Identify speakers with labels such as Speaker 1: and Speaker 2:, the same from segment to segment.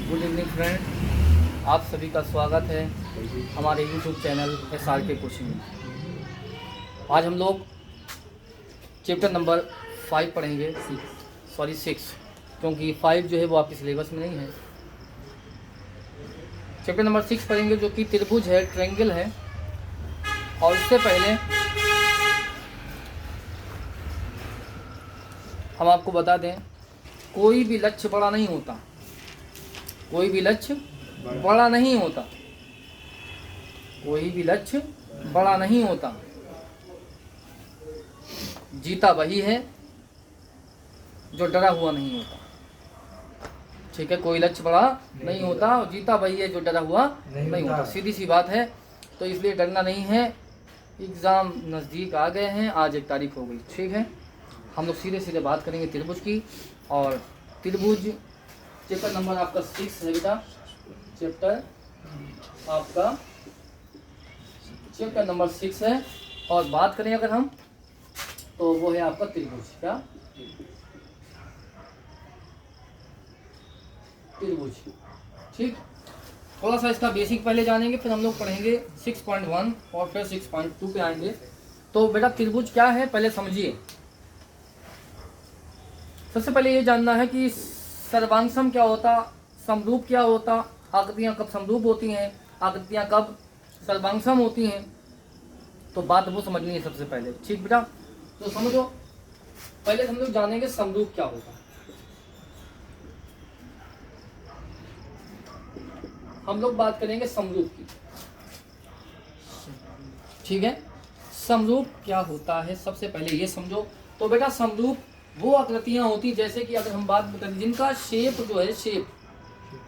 Speaker 1: Good evening friend, आप सभी का स्वागत है हमारे यूट्यूब चैनल SRK कोचिंग में। आज हम लोग चैप्टर नंबर 5 पढ़ेंगे, 6, क्योंकि 5 जो है वो आपके सिलेबस में नहीं है। चैप्टर नंबर 6 पढ़ेंगे जो कि त्रिभुज है, ट्रायंगल है। और उससे पहले हम आपको बता दें, कोई भी लक्ष्य बड़ा नहीं होता, कोई भी लक्ष्य बड़ा नहीं होता, कोई भी लक्ष्य बड़ा नहीं होता। जीता वही है जो डरा हुआ नहीं होता। ठीक है, कोई लक्ष्य बड़ा नहीं होता और जीता वही है जो डरा हुआ नहीं होता। सीधी सी बात है, तो इसलिए डरना नहीं है। एग्ज़ाम नज़दीक आ गए हैं, आज 1 तारीख हो गई। ठीक है, हम लोग सीधे सीधे बात करेंगे त्रिभुज की। और त्रिभुज चैप्टर नंबर आपका 6 है बेटा, चैप्टर नंबर 6 है। और बात करें अगर हम, तो वो है आपका त्रिभुज। क्या? त्रिभुज। ठीक, थोड़ा सा इसका बेसिक पहले जानेंगे, फिर हम लोग पढ़ेंगे 6.1 और फिर 6.2 पे आएंगे। तो बेटा त्रिभुज क्या है पहले समझिए। सबसे पहले ये जानना है कि सर्वांगसम क्या होता, समरूप क्या होता, आकृतियाँ कब समरूप होती हैं, आकृतियाँ कब सर्वांगसम होती हैं। तो बात वो समझनी है सबसे पहले। ठीक बेटा, तो समझो, पहले हम लोग जानेंगे समरूप क्या होता है। हम लोग बात करेंगे समरूप की। ठीक है, समरूप क्या होता है सबसे पहले ये समझो। तो बेटा समरूप वो आकृतियां होती, जैसे कि अगर हम बात करें जिनका शेप जो है,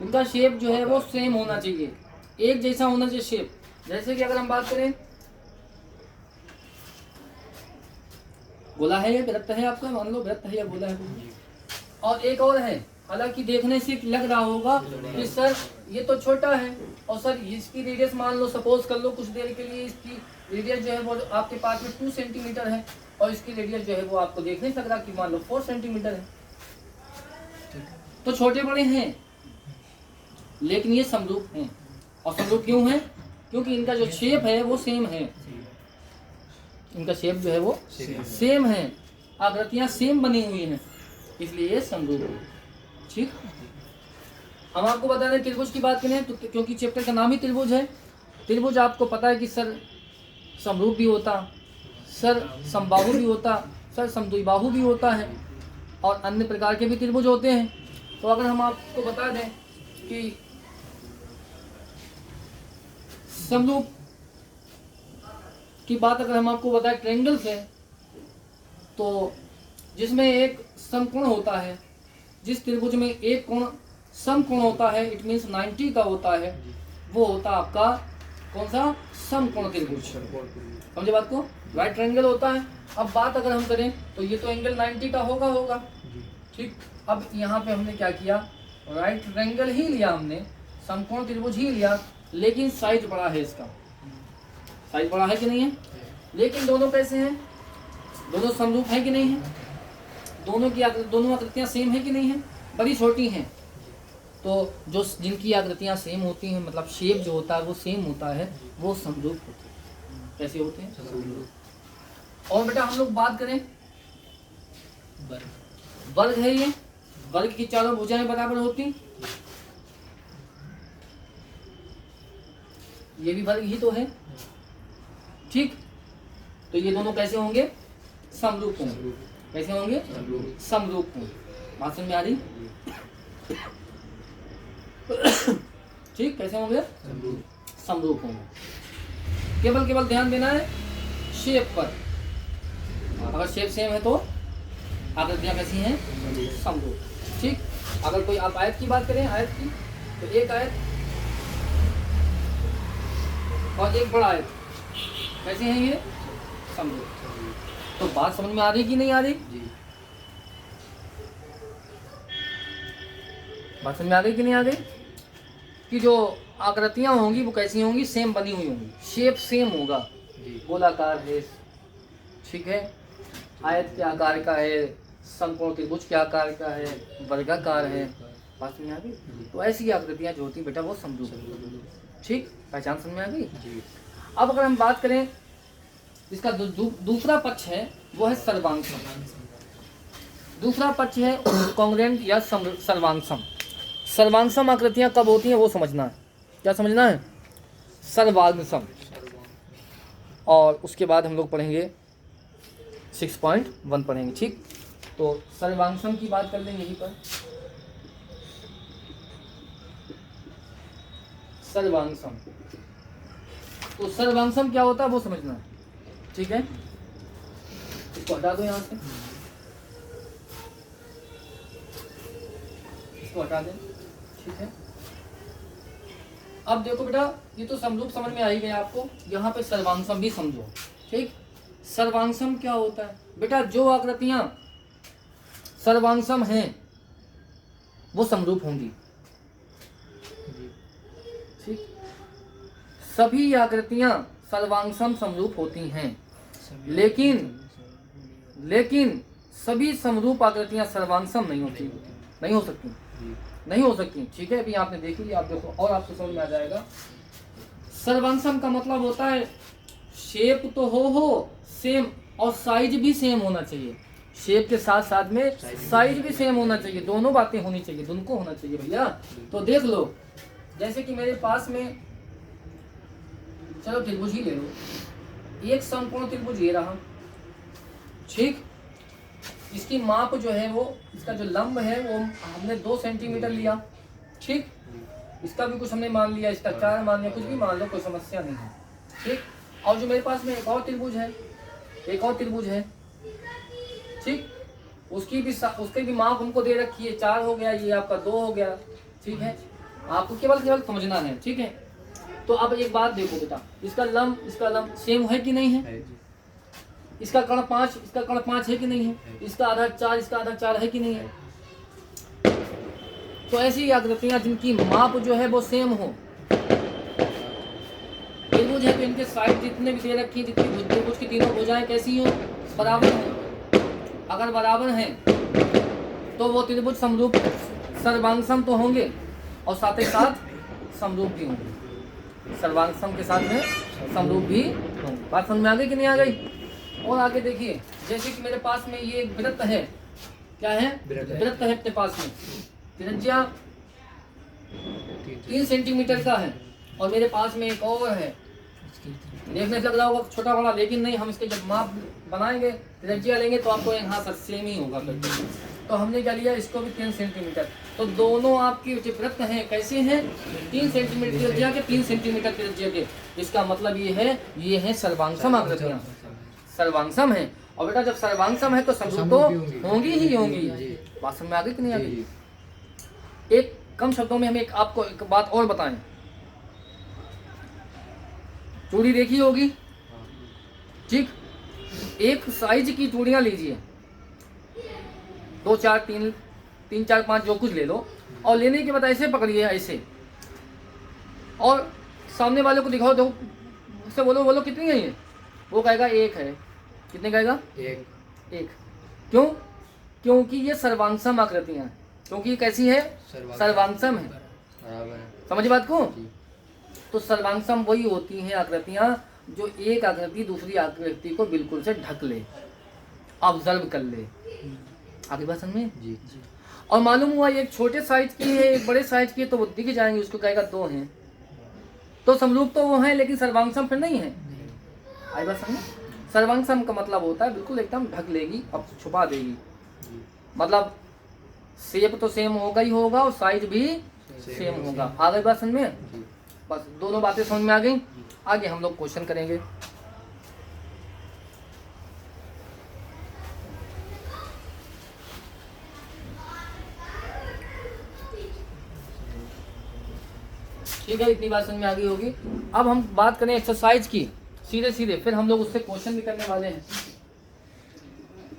Speaker 1: इनका शेप जो है वो सेम होना चाहिए, एक जैसा होना चाहिए शेप। जैसे कि अगर हम बात करें, गोला है या वृत्त है आपका, मान लो वृत्त है या गोला है। और एक और है, हालांकि देखने से लग रहा होगा कि सर ये तो छोटा है, और सर इसकी रेडियस मान लो, सपोज कर लो कुछ देर के लिए इसकी रेडियस जो है वो आपके पास में 2 सेंटीमीटर है, और इसकी रेडियस जो है वो आपको देख नहीं सक रहा कि मान लो 4 सेंटीमीटर है। तो छोटे बड़े हैं, लेकिन ये समरूप हैं। और समरूप क्यों है? क्योंकि इनका जो शेप है वो सेम है, इनका शेप जो है वो सेम है, आकृतियां सेम बनी हुई हैं, इसलिए ये समरूप है। ठीक, हम आपको बता दें त्रिभुज की बात करें तो, क्योंकि चैप्टर का नाम ही त्रिभुज है। त्रिभुज आपको पता है कि सर समरूप भी होता, सर समबाहु भी होता, सर समद्विबाहु भी होता है, और अन्य प्रकार के भी त्रिभुज होते हैं। तो अगर हम आपको बता दें कि समरूप की बात अगर हम आपको बताएं ट्रायंगल से, तो जिसमें एक समकोण होता है, जिस त्रिभुज में एक कोण समकोण होता है, इट मीन्स 90 का होता है, वो होता आपका कौन सा? समकोण त्रिभुज। समझे बात को? राइट ट्रायंगल होता है। अब बात अगर हम करें तो ये तो एंगल 90 का होगा। ठीक, अब यहाँ पे हमने क्या किया, राइट ट्रायंगल ही लिया हमने, समकोण त्रिभुज ही लिया, लेकिन साइज बड़ा है इसका। साइज बड़ा है कि नहीं है? लेकिन दोनों कैसे हैं? दोनों समरूप है कि नहीं है? दोनों आकृतियां सेम है कि नहीं है? बड़ी छोटी हैं। तो जो जिनकी आकृतियां सेम होती हैं, मतलब शेप जो होता है वो सेम होता है, वो समरूप होते हैं। कैसे होते हैं? और बेटा हम लोग बात करें, वर्ग है ये, वर्ग की चारों भुजाएं बराबर होती, ये भी वर्ग ही तो है। ठीक, तो ये दोनों कैसे होंगे? समरूप होंगे। कैसे होंगे? समरूप होंगे। बात समझ में आ रही? ठीक, कैसे होंगे? समरूप होंगे। केवल ध्यान देना है शेप पर। अगर शेप सेम है तो आकृतियां कैसी हैं? समरूप। ठीक, अगर कोई आप आयत की बात करें, आयत की, तो एक आयत और एक बड़ा आयत, कैसे हैं ये? समरूप। तो बात समझ में आ रही कि नहीं आ रही? बात समझ में आ गई कि नहीं आ गई? कि जो आकृतियां होंगी वो कैसी होंगी? सेम बनी हुई होंगी, शेप सेम होगा। गोलाकार है, ठीक है, आयत के आकार का है, समकोण त्रिभुज के आकार का है, वर्गाकार है, बात में आ गई। तो ऐसी आकृतियाँ जो होती हैं बेटा वो समरूप, ठीक, पहचान समझ में आ गई। अब अगर हम बात करें इसका दूसरा पक्ष है वो है सर्वांगसम। दूसरा पक्ष है कॉन्ग्रुएंट या सर्वांगसम। सर्वांगसम आकृतियाँ कब होती हैं वो समझना है। क्या समझना है? सर्वांगसम। और उसके बाद हम लोग पढ़ेंगे 6.1 पढ़ेंगे, ठीक। तो सर्वांगसम की बात कर लेंगे यहीं पर। सर्वांगसम, तो सर्वांगसम क्या होता है वो समझना है, ठीक है। इसको हटा दो यहाँ से, इसको हटा दें, ठीक है। अब देखो बेटा, ये तो समरूप समझ में आ ही गया आपको, यहाँ पे सर्वांगसम भी समझो, ठीक। सर्वांगसम क्या होता है बेटा? जो आकृतियां सर्वांगसम हैं वो समरूप होंगी, ठीक। सभी आकृतियां सर्वांगसम समरूप होती हैं, लेकिन सभी समरूप आकृतियां सर्वांगसम नहीं होती, नहीं हो सकती, नहीं हो सकती, ठीक है। अभी आपने देखी लिया, आप देखो और आपको समझ में आ जाएगा। सर्वांगसम का मतलब होता है शेप तो हो सेम, और साइज भी सेम होना चाहिए। शेप के साथ साथ में साइज भी सेम होना चाहिए, दोनों बातें होनी चाहिए, दोनों को होना चाहिए भैया। तो देख लो, जैसे कि मेरे पास में, चलो त्रिभुज ही ले लो, एक समकोण त्रिभुज ये रहा, ठीक। इसकी माप जो है वो, इसका जो लंब है वो हमने 2 सेंटीमीटर लिया, ठीक। इसका भी कुछ हमने मान लिया, इसका 4 मान लिया, कुछ भी मान लो, कोई समस्या नहीं है, ठीक। और जो मेरे पास में एक और त्रिभुज है, ठीक, उसकी भी माप हमको दे रखी है, 4 हो गया, ये आपका 2 हो गया, ठीक है। आपको केवल समझना है, ठीक है। तो अब एक बात देखो बेटा, इसका लंब सेम है कि नहीं है? इसका कर्ण 5 है कि नहीं है? इसका आधार 4, इसका आधार 4 है कि नहीं है? तो ऐसी आकृतियां जिनकी माप जो है वो सेम हो, त्रिभुज है तो इनके साइड जितने भी दे रखी है, जितनी त्रिभुज की तीनों भुजाएं कैसी हो? बराबर हो। अगर बराबर हैं तो वो त्रिभुज समरूप सर्वांगसम तो होंगे, और साथ ही साथ समरूप भी होंगे, सर्वांगसम के साथ में समरूप भी होंगे। बात समझ में आ गई कि नहीं आ गई? और आगे देखिए, जैसे कि मेरे पास में ये एक वृत्त है, क्या है? वृत्त है अपने पास में, त्रिज्या 3 सेंटीमीटर का है, और मेरे पास में एक और है, देखने से लग रहा होगा छोटा बड़ा, लेकिन नहीं, हम इसके जब माप बनाएंगे, त्रिज्या लेंगे तो आपको यहाँ पर सेम ही होगा। तो हमने क्या लिया, इसको भी 3 सेंटीमीटर। तो दोनों आपकी जो वृत्त हैं कैसे हैं? 3 सेंटीमीटर त्रिज्या के, 3 सेंटीमीटर त्रिज्या के। इसका मतलब ये है सर्वांगसम आकृतियाँ, सर्वांगसम है। और बेटा जब सर्वांगसम है तो समरूप तो होंगी ही होंगी। बात समझ में आ गई कि नहीं आ गई? एक कम शब्दों में हम आपको एक बात और बताएं, चूड़ी देखी होगी, ठीक। एक साइज की चूड़ियां लीजिए, 2 4 3 4 5 जो कुछ ले लो, और लेने के बाद ऐसे पकड़िए, ऐसे, और सामने वाले को दिखाओ, देखो, उससे बोलो कितनी है ये? वो कहेगा 1 है। कितने कहेगा? 1। क्यों? क्योंकि ये सर्वांगसम आकृतियां हैं। क्योंकि ये कैसी है? सर्वांगसम है। समझिए बात को। तो सर्वांगसम वही होती हैं आकृतियां जो एक आकृति दूसरी आकृति को बिल्कुल से ढक ले, ऑब्जर्व कर ले। आगे बात समझ में? जी। और मालूम हुआ एक छोटे साइज की है, एक बड़े साइज की है, तो वो दिख जाएंगे, उसको कहेगा 2 हैं। तो समरूप तो वो है, लेकिन सर्वांगसम फिर नहीं है। आई बात समझ? सर्वांगसम का मतलब होता है बिल्कुल एकदम ढक लेगी, अब छुपा देगी, मतलब शेप तो सेम होगा ही होगा, और साइज भी सेम होगा। आ गई बात समझ में? बस दोनों बातें समझ में आ गई। आगे हम लोग क्वेश्चन करेंगे। ठीक है, इतनी बात समझ में आ गई होगी। अब हम बात करें एक्सरसाइज की, सीधे फिर हम लोग उससे क्वेश्चन भी करने वाले हैं।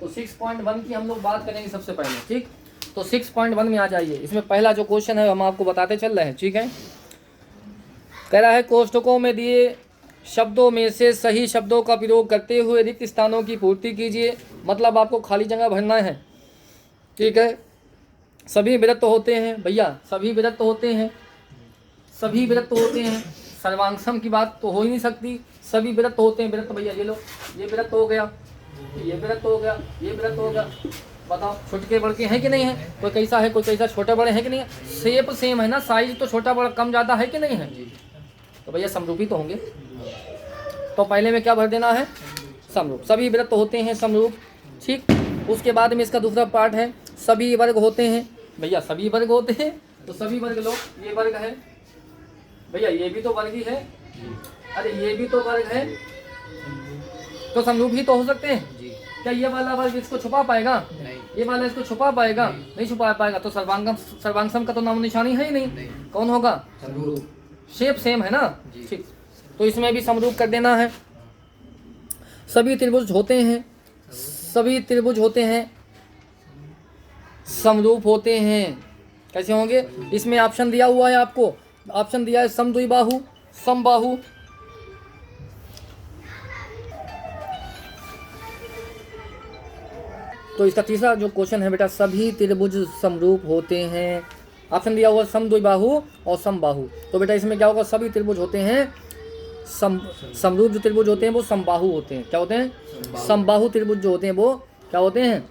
Speaker 1: तो 6.1 की हम लोग बात करेंगे सबसे पहले, ठीक। तो 6.1 में आ जाइए। इसमें पहला जो क्वेश्चन है हम आपको बताते चल रहे हैं, ठीक है। कह रहा है कोष्ठकों में दिए शब्दों में से सही शब्दों का प्रयोग करते हुए रिक्त स्थानों की पूर्ति कीजिए। मतलब आपको खाली जगह भरना है, ठीक है। सभी विरक्त होते हैं भैया, सभी विरक्त होते हैं, सभी विरक्त होते हैं। सर्वांगसम की बात तो हो ही नहीं सकती, सभी विरक्त होते हैं। विरक्त भैया ये लो, ये विरक्त हो गया, ये विरक्त हो गया, ये विरक्त हो गया। बताओ छोटे बड़के हैं कि नहीं है? कोई कैसा है, कोई कैसा, छोटे बड़े हैं कि नहीं है? शेप सेम है ना, साइज तो छोटा बड़ा कम ज़्यादा है कि नहीं है? तो भैया समरूपी तो होंगे। तो पहले में क्या भर देना है? समरूप। सभी विरक्त होते हैं, समरूप। ठीक। उसके बाद में इसका दूसरा पार्ट है सभी वर्ग होते हैं। भैया सभी वर्ग होते हैं, तो सभी वर्ग लो, ये वर्ग है भैया, ये भी तो वर्ग ही है, अरे ये भी तो वर्ग है, तो समरूप ही तो हो सकते हैं। क्या ये वाला वर्ग इसको छुपा पाएगा? ये वाला इसको छुपा पाएगा? नहीं छुपा पाएगा। तो सर्वांगसम का तो नाम निशानी है ही नहीं। कौन होगा? शेप सेम है ना। ठीक। तो इसमें भी समरूप कर देना है। सभी त्रिभुज होते हैं, सभी त्रिभुज होते हैं, समरूप होते हैं। कैसे होंगे? इसमें ऑप्शन दिया हुआ है आपको, ऑप्शन दिया है समद्विबाहु, समबाहु, तो इसका तीसरा जो क्वेश्चन है बेटा, सभी त्रिभुज समरूप होते हैं। ऑप्शन दिया हुआ समद्विबाहु और समबाहु। तो बेटा इसमें क्या होगा? सभी त्रिभुज होते हैं, समरूप जो त्रिभुज होते हैं वो समबाहु होते हैं। क्या होते हैं? समबाहु त्रिभुज जो होते हैं वो क्या होते हैं?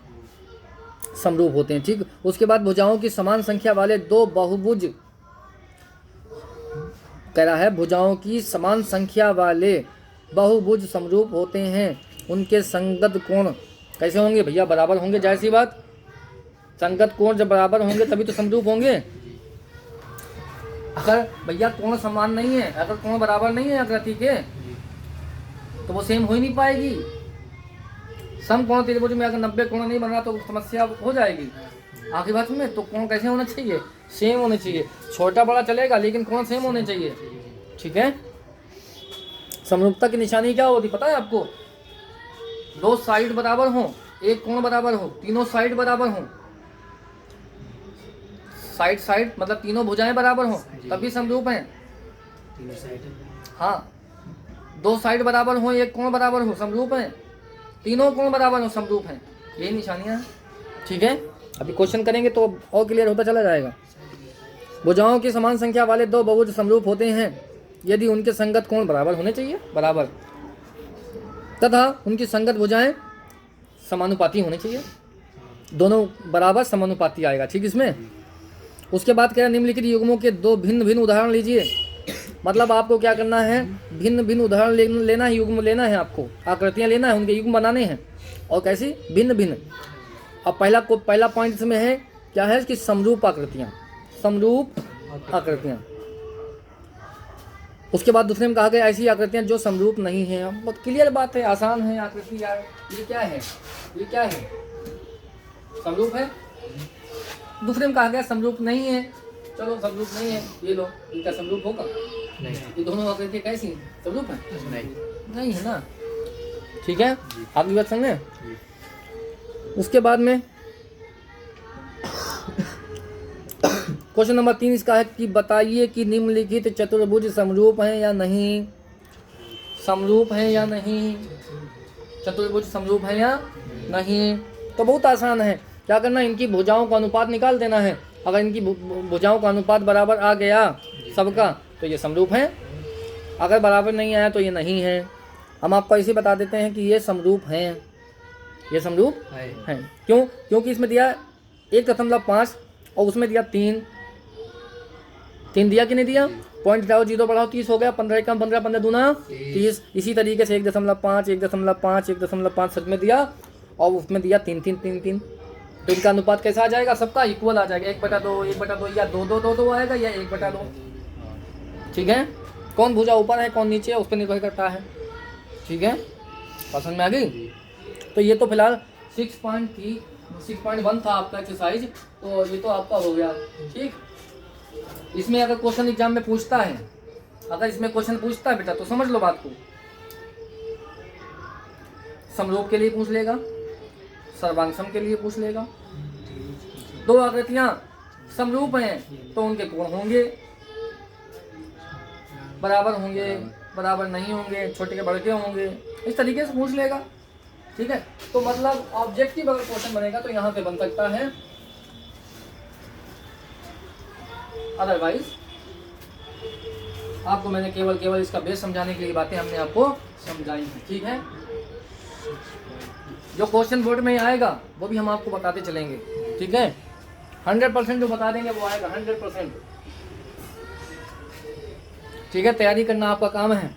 Speaker 1: समरूप होते हैं। ठीक। उसके बाद भुजाओं की समान संख्या वाले दो बहुभुज, कह रहा है भुजाओं की समान संख्या वाले बहुभुज समरूप होते हैं। उनके संगत कोण कैसे होंगे? भैया बराबर होंगे, जाहिर सी बात। संगत कोण जब बराबर होंगे तभी तो समरूप होंगे। अगर भैया कोण समान नहीं है, अगर कोण बराबर नहीं है आकृति के, तो वो सेम हो ही नहीं पाएगी। समकोण त्रिभुज में अगर 90 कोण नहीं बन रहा तो समस्या हो जाएगी आखिरी बात में। तो कोण कैसे होना चाहिए? सेम होने चाहिए। छोटा बड़ा चलेगा लेकिन कोण सेम होने चाहिए। ठीक है। समरूपता की निशानी क्या होती पता है आपको? दो साइड बराबर हो, एक कोण बराबर हो, तीनों साइड बराबर हो, साइड साइड मतलब तीनों भुजाएं बराबर हो, तभी समरूप हैं। हाँ, दो साइड बराबर हो, एक कोण बराबर हो, समरूप हैं। तीनों कोण बराबर हो, समरूप हैं। यही निशानियां हैं। ठीक है। अभी क्वेश्चन करेंगे तो और क्लियर होता चला जाएगा। भुजाओं की समान संख्या वाले दो बहुभुज समरूप होते हैं यदि उनके संगत कोण बराबर होने चाहिए, बराबर, तथा उनकी संगत भुजाएं समानुपाती होनी चाहिए। दोनों बराबर समानुपाती आएगा। ठीक। इसमें उसके बाद कह रहा निम्नलिखित युग्मों के दो भिन्न भिन्न उदाहरण लीजिए। मतलब आपको क्या करना है? भिन्न भिन्न उदाहरण लेना है, युग्म लेना है आपको, आकृतियां लेना है, उनके युग्म बनाने हैं। और कैसी? भिन्न भिन्न। अब पहला पॉइंट इसमें है क्या है कि समरूप आकृतियां, समरूप आकृतियां। उसके बाद दूसरे में कहा गया ऐसी आकृतियां जो समरूप नहीं है। बहुत क्लियर बात है, आसान है आकृति यार। ये क्या है? ये क्या है? समरूप है। दूसरे में कहा गया समरूप नहीं है। चलो समरूप नहीं है, ये लो, इनका समरूप होगा नहीं। ये दोनों आकृतियां कैसी हैं? समरूप है? नहीं है ना। ठीक है। आपकी बात समझे। उसके बाद में क्वेश्चन नंबर 3 इसका है कि बताइए कि निम्नलिखित चतुर्भुज समरूप हैं या नहीं। समरूप हैं या नहीं? चतुर्भुज समरूप है या नहीं? तो बहुत आसान है। क्या करना? इनकी भुजाओं का अनुपात निकाल देना है। अगर इनकी भुजाओं का अनुपात बराबर आ गया सबका तो ये समरूप है, अगर बराबर नहीं आया तो ये नहीं है। हम आपको ऐसे बता देते हैं कि ये समरूप हैं, ये समरूप हैं। क्यों? क्योंकि इसमें दिया 1.5 और उसमें दिया 3 दिया कि नहीं दिया? पॉइंट जाओ, 0 बढ़ाओ, 30 हो गया। 15 कम 15, 15 दूना 30। इसी तरीके से 1.5, 1.5, 1.5 सच में दिया और उसमें दिया 3। तो इनका अनुपात कैसा आ जाएगा? सबका इक्वल आ जाएगा। 1/2, 1/2 या 2 आएगा या 1/2। ठीक है। कौन भुजा ऊपर है कौन नीचे है उस पर निर्भर करता है। ठीक है। पसंद में आ गई? तो ये तो फिलहाल 6.1 था आपका एक्सरसाइज, तो ये तो आपका हो गया। ठीक। इसमें अगर क्वेश्चन एग्जाम में पूछता है, अगर इसमें क्वेश्चन पूछता है बेटा तो समझ लो बात को। समरूप के लिए पूछ लेगा, सर्वांगसम के लिए पूछ लेगा। दो आकृतियां समरूप हैं तो उनके कोण होंगे, बराबर होंगे, बराबर नहीं होंगे, छोटे के बड़े के होंगे, इस तरीके से पूछ लेगा। ठीक है। तो मतलब ऑब्जेक्टिव अगर क्वेश्चन बनेगा तो यहाँ पे बन सकता है अदरवाइज आपको मैंने केवल इसका बेस समझाने के लिए बातें हमने आपको समझाई हैं, ठीक है। जो क्वेश्चन बोर्ड में आएगा वो भी हम आपको बताते चलेंगे, ठीक है। 100% जो बता देंगे वो आएगा 100%, ठीक है। तैयारी करना आपका काम है,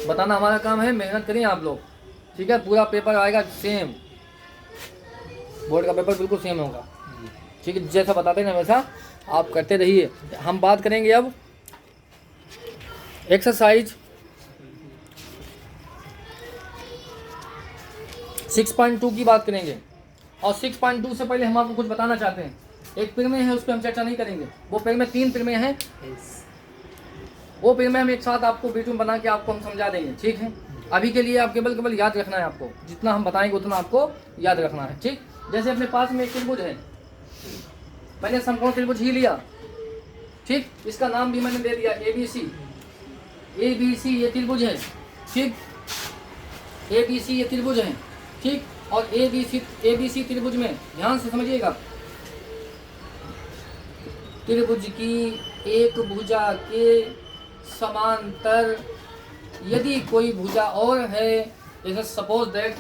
Speaker 1: बताना हमारा काम है। मेहनत करें आप लोग, ठीक है। पूरा पेपर आएगा सेम, बोर्ड का पेपर बिल्कुल सेम होगा, ठीक है। जैसा बताते हैं ना वैसा आप करते रहिए। हम बात करेंगे अब एक्सरसाइज 6.2 की बात करेंगे। और 6.2 से पहले हम आपको कुछ बताना चाहते हैं। एक प्रमेय है, उस पर हम चर्चा नहीं करेंगे। वो प्रमेय 3 प्रमेय हैं, वो प्रमेय हम एक साथ आपको वीडियो बना के आपको हम समझा देंगे, ठीक है। अभी के लिए आप केवल याद रखना है, आपको जितना हम बताएंगे उतना आपको याद रखना है, ठीक। जैसे अपने पास में एक त्रिभुज है, मैंने समकोण त्रिभुज ही लिया, ठीक। इसका नाम भी मैंने दे दिया ABC। ABC ये त्रिभुज है, ठीक। ABC ये त्रिभुज है, ठीक। और ABC त्रिभुज में ध्यान से समझिएगा, त्रिभुज की एक भुजा के समांतर यदि कोई भुजा और है, जैसे सपोज दैट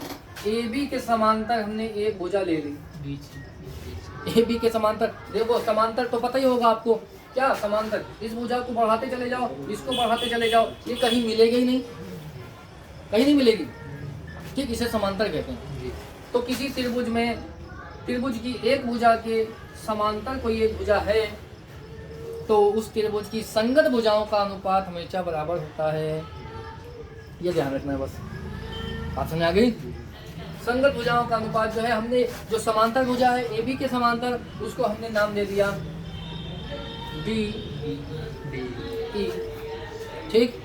Speaker 1: AB के समांतर हमने एक भुजा ले ली, AB के समांतर। देखो समांतर तो पता ही होगा आपको, क्या समांतर, इस भुजा को बढ़ाते चले जाओ, इसको बढ़ाते चले जाओ, ये कहीं मिलेगी ही नहीं, कहीं नहीं मिलेगी, ठीक। इसे समांतर कहते हैं। तो किसी त्रिभुज में त्रिभुज की एक भुजा के समांतर कोई एक भुजा है, तो उस त्रिभुज की संगत भुजाओं का अनुपात हमेशा बराबर होता है। ये ध्यान रखना है बस, बात समझ आ गई। संगत भुजाओं का अनुपात जो है, हमने जो समांतर भुजा है AB के समांतर, उसको हमने नाम दे दिया DE, ठीक,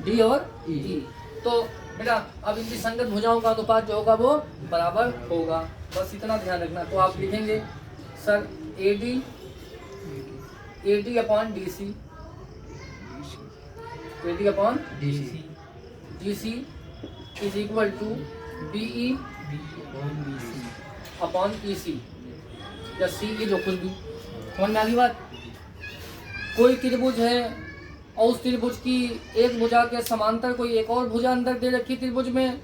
Speaker 1: D और E। तो बेटा अब इनकी संगत भुजाओं का अनुपात जो होगा वो बराबर होगा, बस इतना ध्यान रखना। तो आप लिखेंगे sir AD upon DC is equal to BE upon EC या CE, जो कुछ भी। समझ में आ गई बात। कोई त्रिभुज है और उस त्रिभुज की एक भुजा के समांतर कोई एक और भुजा अंदर दे रखी त्रिभुज में,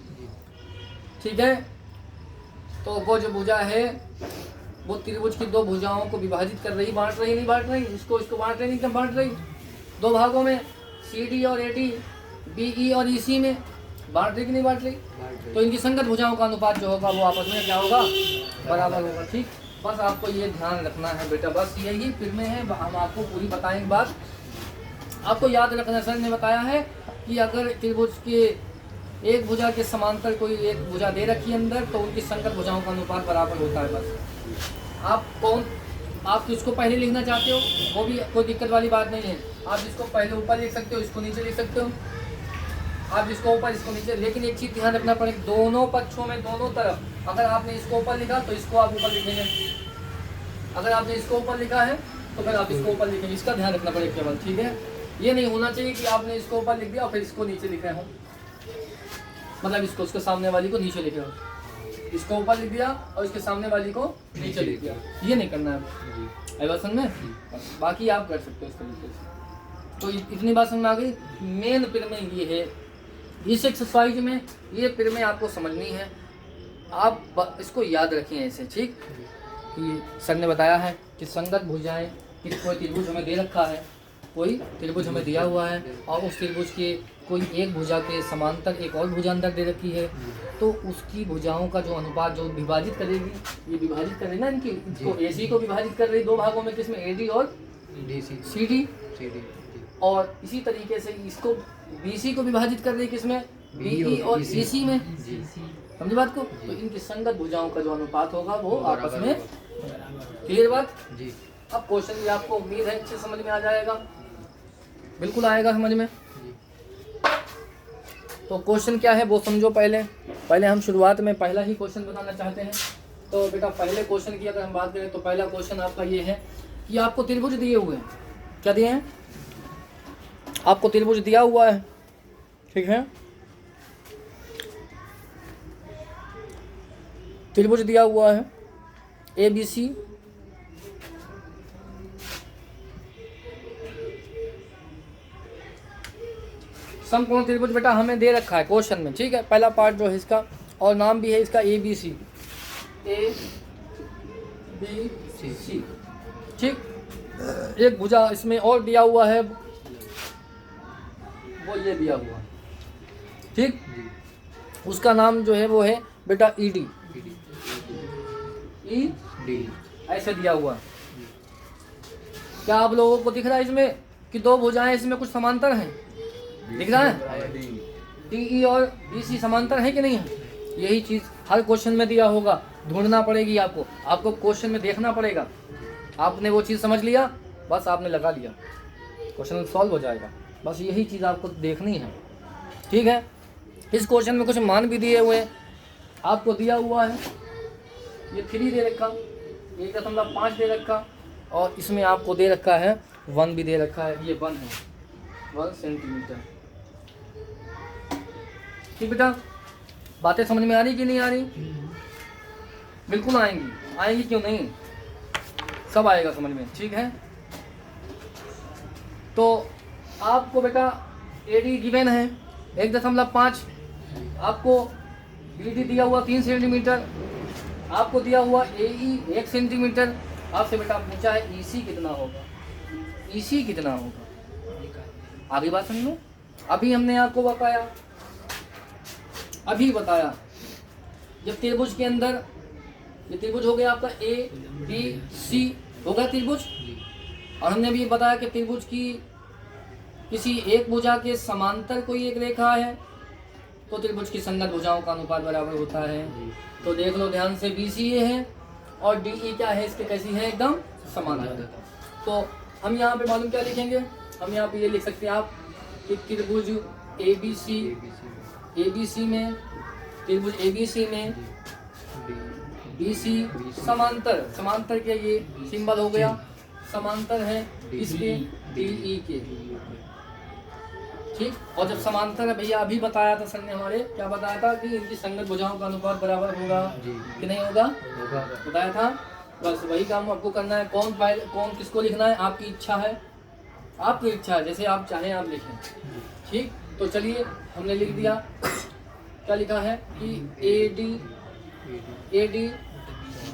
Speaker 1: ठीक है। तो वो जो भुजा है वो त्रिभुज की दो भुजाओं को विभाजित कर रही, बांट रही, नहीं बांट रही, इसको बांट रही, नहीं बांट रही, दो भागों में CD और AD, BE और EC में बांट रही कि नहीं बांट रही। तो इनकी संगत भुजाओं का अनुपात जो होगा वो आपस में क्या होगा, बराबर होगा, ठीक। बस आपको ये ध्यान रखना है बेटा, बस यही फिर में है, हम आपको पूरी बताएंगे बात। आपको याद रखना, सर ने बताया है कि अगर त्रिभुज के एक भुजा के समांतर कोई एक भुजा दे रखी है अंदर, तो उनकी संगत भुजाओं का अनुपात बराबर होता है। बस आप किसको पहले लिखना चाहते हो वो भी कोई दिक्कत वाली बात नहीं है। आप इसको पहले ऊपर लिख सकते हो, इसको नीचे लिख सकते हो, आप इसको ऊपर इसको नीचे। लेकिन एक चीज़ ध्यान रखना पड़ेगा, दोनों पक्षों में दोनों तरफ, अगर आपने इसको ऊपर लिखा तो इसको आप ऊपर लिखेंगे, अगर आपने इसको ऊपर लिखा है तो फिर आप इसको ऊपर लिखेंगे। इसका ध्यान रखना पड़ेगा केवल, ठीक है। ये नहीं होना चाहिए कि आपने इसको ऊपर लिख दिया और फिर इसको नीचे लिखे हो, मतलब इसको उसके सामने वाली को नीचे लिखे हो, इसको ऊपर लिख दिया और इसके सामने वाली को नीचे लिख दिया, ये नहीं करना है। बात समझ में, बाकी आप कर सकते हो इस तरीके से। तो इतनी बात समझ में आ गई। मेन प्रमेय ये है, इस एक्सरसाइज में ये प्रमेय आपको समझनी है, आप इसको याद रखें ऐसे, ठीक। कि सर ने बताया है कि संगत भुजाएं, कि कोई त्रिभुज हमें दे रखा है, कोई त्रिभुज हमें दिया हुआ है और उस त्रिभुज के कोई एक भुजा के समांतर एक और भुजा अंदर दे रखी है, तो उसकी भुजाओं का जो अनुपात जो विभाजित करेगी, ये विभाजित कर रही ना इनकी, इसको AC को विभाजित कर रही दो भागों में, किसमें AD और CD, और इसी तरीके से इसको BC को विभाजित कर रही किसमें, BE और EC में, समझी बात को। तो इनकी संगत भुजाओं का जो अनुपात होगा वो आपस में, क्लियर बात जी। अब क्वेश्चन भी आपको उम्मीद है अच्छे समझ में आ जाएगा, बिल्कुल आएगा समझ में। तो क्वेश्चन क्या है वो समझो पहले हम शुरुआत में पहला ही क्वेश्चन बताना चाहते हैं। तो बेटा पहले क्वेश्चन की अगर हम बात करें तो पहला क्वेश्चन आपका ये है कि आपको त्रिभुज दिए हुए हैं, क्या दिए हैं, आपको त्रिभुज दिया हुआ है, ठीक है। त्रिभुज दिया हुआ है ABC समकोण त्रिभुज बेटा हमें दे रखा है क्वेश्चन में, ठीक है। पहला पार्ट जो है इसका, और नाम भी है इसका ABC, ABC, ठीक। एक भुजा इसमें और दिया हुआ है, वो ये दिया हुआ है, ठीक। उसका नाम जो है वो है बेटा ED, ऐसे दिया हुआ है। क्या आप लोगों को दिख रहा है इसमें कि दो भुजाएं इसमें कुछ समांतर हैं? दिख रहा है? DE और BC समांतर है कि नहीं है? यही चीज़ हर क्वेश्चन में दिया होगा, ढूंढना पड़ेगी आपको क्वेश्चन में देखना पड़ेगा। आपने वो चीज़ समझ लिया, बस आपने लगा लिया, क्वेश्चन सॉल्व हो जाएगा। बस यही चीज़ आपको देखनी है, ठीक है। इस क्वेश्चन में कुछ मान भी दिए हुए हैं, आपको दिया हुआ है ये 3 दे रखा, 1.5 दे रखा, और इसमें आपको दे रखा है 1 भी दे रखा है, ये 1 है, 1 सेंटीमीटर, ठीक बेटा। बातें समझ में आ रही कि नहीं आ रही? बिल्कुल आएंगी, क्यों नहीं, सब आएगा समझ में, ठीक है। तो आपको बेटा AD गिवन है 1.5, आपको BD दिया हुआ 3 सेंटीमीटर, आपको दिया हुआ AE 1 सेंटीमीटर। आपसे बेटा पूछा है EC कितना होगा, EC कितना होगा। आगे बात समझ लो, अभी हमने आपको बताया, जब त्रिभुज के अंदर, ये त्रिभुज हो गया आपका ABC होगा त्रिभुज, और हमने भी बताया कि त्रिभुज की किसी एक भुजा के समांतर कोई एक रेखा है तो त्रिभुज की संगत भुजाओं का अनुपात बराबर होता है। तो देख लो ध्यान से, BC ये है और DE क्या है, इसके कैसी है, एकदम समांतर। तो हम यहाँ पे मालूम क्या लिखेंगे, हम यहाँ पे ये लिख सकते हैं आप कि त्रिभुज ABC में, त्रिभुज ABC में BC समांतर के, ये सिंबल हो गया, समांतर है इसके DE के, ठीक। और जब समांतर है भैया, अभी बताया था सर ने हमारे, क्या बताया था कि इनकी संगत भुजाओं का अनुपात बराबर होगा कि नहीं होगा, बताया था। बस वही काम आपको करना है। कौन किसको लिखना है, आपकी इच्छा है, जैसे आप चाहें आप लिखें, ठीक। तो चलिए हमने लिख दिया, क्या लिखा है कि AD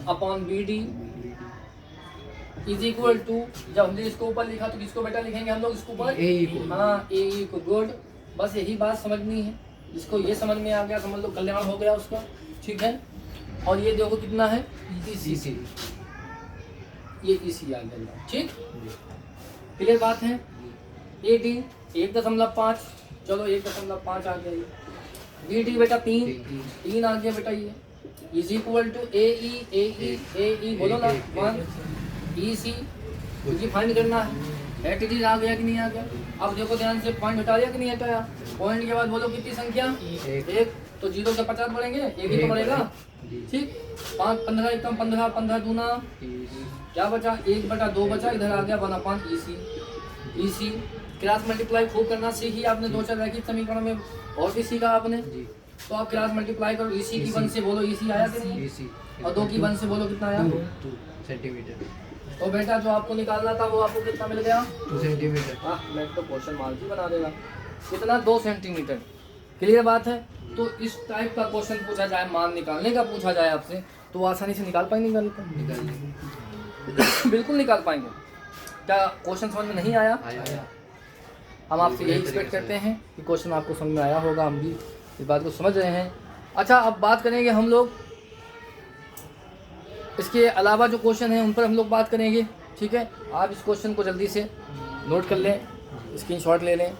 Speaker 1: upon BD is equal to, जब हमने इसको ऊपर लिखा तो किसको बेटा लिखेंगे हम लोग, इसको ऊपर AE को, गुड। बस यही बात समझनी है, जिसको ये समझ में आ गया समझ लो कल्याण हो गया उसका, ठीक है। और ये देखो कितना है EC, ये EC आ गया, ठीक, क्लियर बात है। AD 1.5, चलो 1.5 आ गया, BD बेटा 3 आ गया बेटा, ये इज इक्वल टू AE बोलो ना 1 EC, क्योंकि फाइंड करना है। एटीज आ गया कि नहीं आ गया। अब देखो ध्यान से, पॉइंट हटा दिया कि नहीं हटाया, पॉइंट के बाद बोलो कितनी संख्या, 1, तो 0 से 50 बढ़ेंगे, 1 ही तो बढ़ेगा, ठीक। 5 15 एकम 15, 15 दूना क्या बचा, 1/2 बचा, इधर आ गया 1/EC। EC क्रॉस मल्टीप्लाई खूब करना सीखी आपने, 2-4 रैखिक समीकरण में और भी सीखा आपने। तो आप क्रॉस मल्टीप्लाई करो, EC की 1 से बोलो EC आया कि नहीं, और 2 की 1 से बोलो कितना आया,
Speaker 2: 2 सेंटीमीटर।
Speaker 1: तो बेटा जो आपको निकालना था वो आपको कितना मिल गया,
Speaker 2: 2 सेंटीमीटर।
Speaker 1: हाँ, मैं तो क्वेश्चन मार्क ही बना देगा, कितना 2 सेंटीमीटर। क्लियर बात है। तो इस टाइप का क्वेश्चन पूछा जाए, मान निकालने का पूछा जाए आपसे, तो आसानी से निकाल पाएंगे, बिल्कुल निकाल पाएंगे। क्या क्वेश्चन समझ में नहीं आया? हम आपसे यही एक्सपेक्ट करते हैं कि क्वेश्चन आपको समझ में आया होगा, हम भी इस बात को समझ रहे हैं। अच्छा, अब बात करेंगे हम लोग, इसके अलावा जो क्वेश्चन हैं उन पर हम लोग बात करेंगे, ठीक है। आप इस क्वेश्चन को जल्दी से नोट कर लें, स्क्रीनशॉट ले लें,